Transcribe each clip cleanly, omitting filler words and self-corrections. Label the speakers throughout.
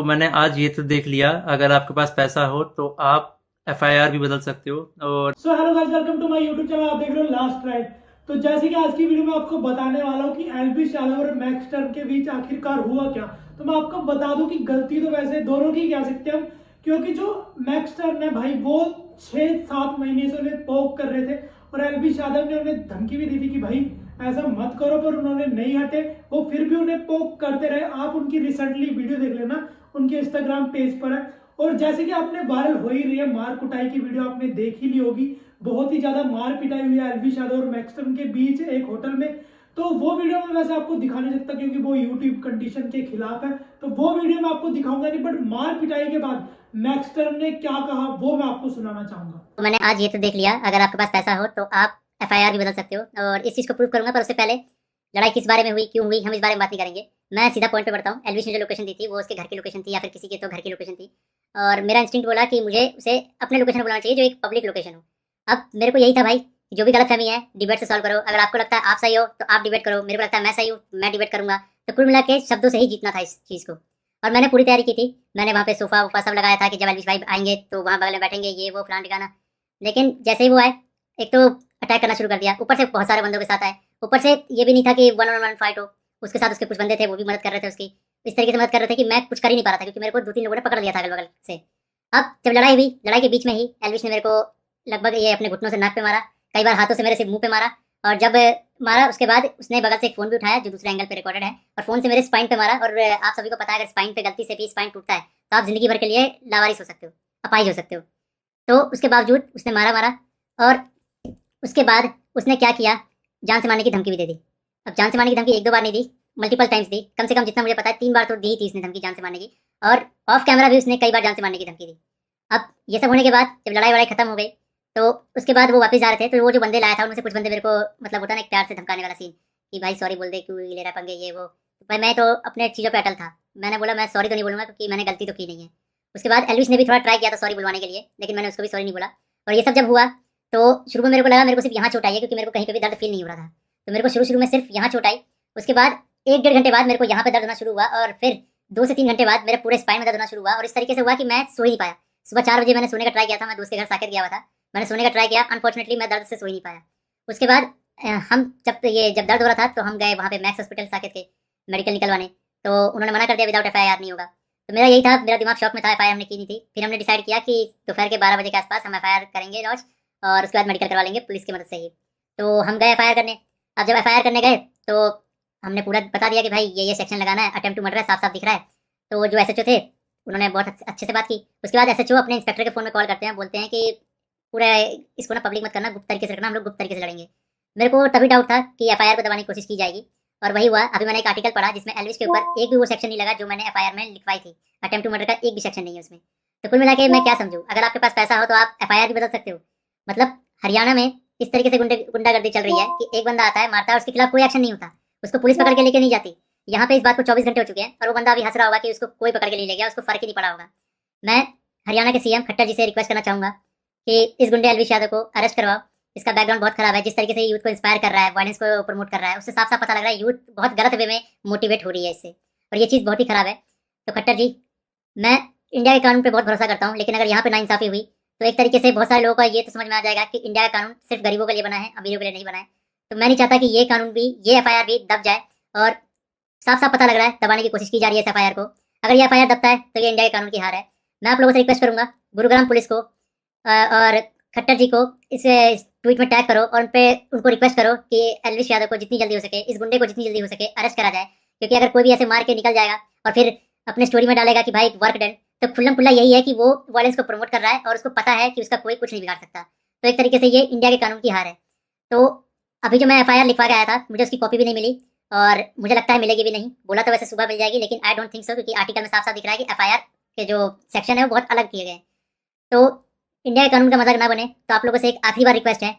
Speaker 1: तो मैंने आज ये तो देख लिया, अगर आपके पास पैसा हो तो आप एफआईआर भी बदल सकते हो। और
Speaker 2: so hello guys, welcome to my YouTube channel. आप देख रहे हो लास्ट राइड। तो जैसे कि आज की वीडियो में आपको बताने वाला हूँ कि एलविश यादव और मैक्स टर्न के बीच आखिरकार हुआ क्या। तो मैं आपको बता दूं कि गलती तो वैसे दोनों की कह सकते हैं हम, क्योंकि जो मैक्स टर्न है भाई वो 6-7 महीने से उन्हें पोक कर रहे थे और एलविश यादव ने उन्हें धमकी भी दी थी कि भाई ऐसा मत करो, पर उन्होंने नहीं हटे। वो फिर भी उन्हें पोक करते रहे। आप उनकी रिसेंटली वीडियो देख लेना, उनके इंस्टाग्राम पेज पर है। और जैसे कि आपने वायरल हो ही रही है मार कुटाई की वीडियो, आपने देख ही ली होगी। बहुत ही ज्यादा मार पिटाई हुई है एलविश यादव और मैक्सटन के बीच एक होटल में। तो वो वीडियो में वैसे आपको दिखा नहीं सकता क्योंकि वो यूट्यूब कंडीशन के खिलाफ है। तो वो वीडियो मैं आपको दिखाऊंगा नहीं, बट मार पिटाई के बाद मैक्सटन ने क्या कहा वो मैं आपको सुनाना चाहूंगा।
Speaker 3: तो मैंने आज ये तो देख लिया, अगर आपके पास पैसा हो तो आप एफआईआर भी बदल सकते हो, और इस चीज़ को प्रूव करूंगा। पर उससे पहले लड़ाई किस बारे में हुई, क्यों हुई, हम इस बारे में बात नहीं करेंगे। मैं सीधा पॉइंट पे बढ़ता हूँ। एलविश ने जो लोकेशन दी थी वो उसके घर की लोकेशन थी, या फिर किसी के तो घर की लोकेशन थी। और मेरा इंस्टिंक्ट बोला कि मुझे उसे अपने लोकेशन पर बुलाना चाहिए, जो एक पब्लिक लोकेशन हो। अब मेरे को यही था भाई, जो भी गलतफहमी है डिबेट से सॉल्व करो। अगर आपको लगता है आप सही हो तो आप डिबेट करो, मेरे को लगता है मैं सही हूँ, मैं डिबेट करूंगा। तो कुल मिला के शब्दों से ही जीतना था इस चीज़ को। और मैंने पूरी तैयारी की थी। मैंने वहाँ पे सोफा वोफा सब लगाया था कि जब एलविश भाई आएंगे तो वहाँ बगल में बैठेंगे, ये वो फलान ठिकाना। लेकिन जैसे ही वो आए, एक तो अटैक करना शुरू कर दिया, ऊपर से बहुत सारे बंदों के साथ आए। ऊपर से ये भी नहीं था कि वन ऑन वन फाइट हो, उसके साथ उसके कुछ बंदे थे, वो भी मदद कर रहे थे उसकी। इस तरीके से मदद कर रहे थे कि मैं कुछ कर ही नहीं पा रहा था, क्योंकि मेरे को 2-3 लोगों ने पकड़ लिया था अगल बगल से। अब जब लड़ाई हुई, लड़ाई के बीच में ही एलविश ने मेरे को लगभग ये अपने घुटनों से नाक पे मारा, कई बार हाथों से मेरे से मुंह पे मारा। और जब मारा उसके बाद उसने बगल से एक फोन भी उठाया जो दूसरे एंगल पे रिकॉर्डेड है, और फोन से मेरे स्पाइन पे मारा। और आप सभी को पता है अगर स्पाइन पे गलती से भी स्पाइन टूटता है तो आप जिंदगी भर के लिए लावारिस हो सकते हो, अपाहिज हो सकते हो। तो उसके बावजूद उसने मारा मारा। और उसके बाद उसने क्या किया, जान से मारने की धमकी भी दे दी। अब जान से मारने की धमकी एक दो बार नहीं दी, मल्टीपल टाइम्स दी। कम से कम जितना मुझे पता है 3 बार तो दी ही थी इसने धमकी जान से मारने की। और ऑफ कैमरा भी उसने कई बार जान से मारने की धमकी दी। अब ये सब होने के बाद जब लड़ाई वड़ाई खत्म हो गई, तो उसके बाद वो वापस जा रहे थे, तो वो जो बंदे लाया था उनमें से कुछ बंदे मेरे को, मतलब होता ना एक प्यार से धमकाने वाला सीन, कि भाई सॉरी बोल दे, क्यों ले रहा पंगे ये वो। तो भाई मैं तो अपने चीज़ों पे अटल था। मैंने बोला मैं सॉरी तो नहीं बोलूंगा, क्योंकि मैंने गलती तो की नहीं है। उसके बाद एलविश ने भी थोड़ा ट्राई किया था सॉरी बुलवाने के लिए, लेकिन मैंने उसको भी सॉरी नहीं बोला। और ये सब जब हुआ तो शुरू में मेरे को लगा मेरे को सिर्फ यहाँ चोट आई है, क्योंकि मेरे को कहीं पे भी दर्द फील नहीं हो रहा था। तो मेरे को शुरू शुरू में सिर्फ यहाँ चोट आई। उसके बाद 1-1.5 घंटे बाद मेरे को यहाँ पे दर्द होना शुरू हुआ, और फिर 2 से 3 घंटे बाद मेरे पूरे स्पाइन में दर्द होना शुरू हुआ। और इस तरीके से हुआ कि मैं सो ही नहीं पाया। सुबह 4 बजे मैंने सोने का ट्राई किया था, मैं दोस्त के घर साकेत गया हुआ था। मैंने सोने का ट्राई किया, अनफॉर्चुनेटली मैं दर्द से सो ही नहीं पाया। उसके बाद हम जब दर्द हो रहा था तो हम गए वहाँ पे मैक्स हॉस्पिटल साकेत के मेडिकल निकलवाने। तो उन्होंने मना कर दिया, विदाउट एफआईआर नहीं होगा। तो मेरा यही था, मेरा दिमाग शॉक में था, एफआईआर हमने की नहीं थी। फिर हमने डिसाइड किया कि दोपहर के 12 बजे के आसपास हम एफआईआर करेंगे लॉन्च, और उसके बाद मेडिकल करवा लेंगे पुलिस की मदद से ही। तो हम गए एफआईआर करने। अब जब एफआईआर करने गए तो हमने पूरा बता दिया कि भाई ये सेक्शन लगाना है, अटेम्प्ट टू मर्डर है, साफ साफ दिख रहा है। तो जो एसएचओ थे उन्होंने बहुत अच्छे से बात की। उसके बाद एसएचओ अपने इंस्पेक्टर के फोन में कॉल करते हैं, बोलते हैं कि पूरा इसको ना पब्लिक मत करना, गुप्त तरीके से रखना, हम लोग गुप्त तरीके से लड़ेंगे। मेरे को तभी डाउट था कि एफआईआर को दबाने की कोशिश की जाएगी। और वही हुआ। अभी मैंने एक आर्टिकल पढ़ा जिसमें एलविश के ऊपर एक भी वो सेक्शन नहीं लगा जो मैंने एफआईआर में लिखवाई थी। अटेम्प्ट टू मर्डर का एक भी सेक्शन नहीं है उसमें। तो कुल मिला के मैं क्या समझूं, अगर आपके पास पैसा हो तो आप एफआईआर भी बदल सकते हो। मतलब हरियाणा में इस तरीके से गुंडागर्दी चल रही है कि एक बंदा आता है, मारता है, उसके खिलाफ कोई एक्शन नहीं होता, उसको पुलिस पकड़ के लेके नहीं जाती। यहाँ पे इस बात को 24 घंटे हो चुके हैं और वो बंदा अभी हंस रहा होगा कि उसको कोई पकड़ के नहीं ले गया, उसको फर्क ही नहीं पड़ा होगा। मैं हरियाणा के सीएम खट्टर जी से रिक्वेस्ट करना चाहूंगा कि इस गुंडे एलविश यादव को अरेस्ट करवाओ। इसका बैकग्राउंड बहुत खराब है, जिस तरीके से यूथ को इंस्पायर कर रहा है, वायलेंस को प्रमोट कर रहा है, उससे साफ साफ पता लग रहा है यूथ बहुत गलत वे में मोटिवेट हो रही है इससे। और ये चीज़ बहुत ही खराब है। तो खट्टर जी, मैं इंडिया के कानून पे बहुत भरोसा करता हूँ, लेकिन अगर यहाँ पे नाइंसाफी हुई तो एक तरीके से बहुत सारे लोगों को ये तो समझ में आ जाएगा कि इंडिया का कानून सिर्फ गरीबों के लिए बना है, अमीरों के लिए नहीं बना है। तो मैं नहीं चाहता कि ये कानून भी, ये एफआईआर भी दब जाए। और साफ साफ पता लग रहा है दबाने की कोशिश की जा रही है इस एफआईआर को। अगर ये एफआईआर दबता है तो ये इंडिया के कानून की हार है। मैं आप लोगों से रिक्वेस्ट करूंगा, गुरुग्राम पुलिस को और खट्टर जी को इस ट्वीट में टैग करो, और उनको रिक्वेस्ट करो कि एलविश यादव को जितनी जल्दी हो सके, इस गुंडे को जितनी जल्दी हो सके अरेस्ट करा जाए। क्योंकि अगर कोई भी ऐसे मार के निकल जाएगा और फिर अपने स्टोरी में डालेगा कि भाई वर्क डन, तो खुल्लम खुल्ला यही है कि वो वायलेंस को प्रमोट कर रहा है और उसको पता है कि उसका कोई कुछ नहीं बिगाड़ सकता। तो एक तरीके से ये इंडिया के कानून की हार है। तो अभी जो मैं एफआईआर लिखवा के आया था, मुझे उसकी कॉपी भी नहीं मिली, और मुझे लगता है मिलेगी भी नहीं। बोला तो वैसे सुबह मिल जाएगी, लेकिन आई डोंट थिंक सो, क्योंकि आर्टिकल में साफ साफ दिख रहा है कि एफआईआर के जो सेक्शन है वो बहुत अलग किए गए हैं। तो इंडिया के कानून का मजाक ना बने, तो आप लोगों से एक आखिरी बार रिक्वेस्ट है,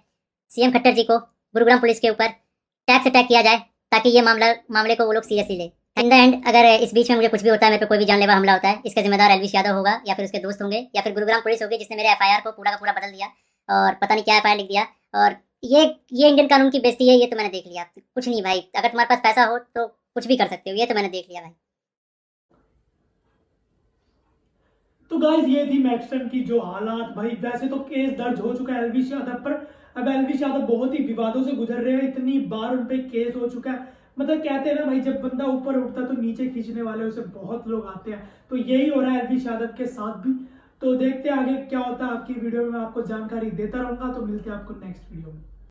Speaker 3: सीएम खट्टर जी को गुरुग्राम पुलिस के ऊपर टैग से टैग किया जाए, ताकि ये मामले को वो लोग सीरियसली ले। इन द एंड अगर इस बीच में मुझे कुछ भी होता है, मेरे पे कोई भी जानलेवा हमला होता है, इसका जिम्मेदार एलविश यादव होगा, या फिर उसके दोस्त होंगे, या फिर गुरुग्राम पुलिस होगी जिसने मेरे एफआईआर को पूरा का पूरा बदल दिया और पता नहीं क्या एफआईआर लिख दिया। और ये ये इंडियन कानून की बेइज्जती है, ये तो मैंने देख लिया। कुछ नहीं भाई, अगर तुम्हारे पास पैसा हो तो कुछ भी कर सकते हो, ये तो मैंने देख लिया भाई।
Speaker 2: तो गाइस ये थी मैक्सटन की जो हालात। भाई वैसे तो केस दर्ज हो चुका है एलविश यादव पर, अब एलविश यादव बहुत ही विवादों से गुजर रहे हैं, इतनी बार उन पे केस हो चुका है। मतलब कहते हैं ना भाई, जब बंदा ऊपर उठता है तो नीचे खींचने वाले उसे बहुत लोग आते हैं, तो यही हो रहा है एलविश यादव के साथ भी। तो देखते हैं आगे क्या होता है। आपकी वीडियो में मैं आपको जानकारी देता रहूंगा, तो मिलते हैं आपको नेक्स्ट वीडियो में।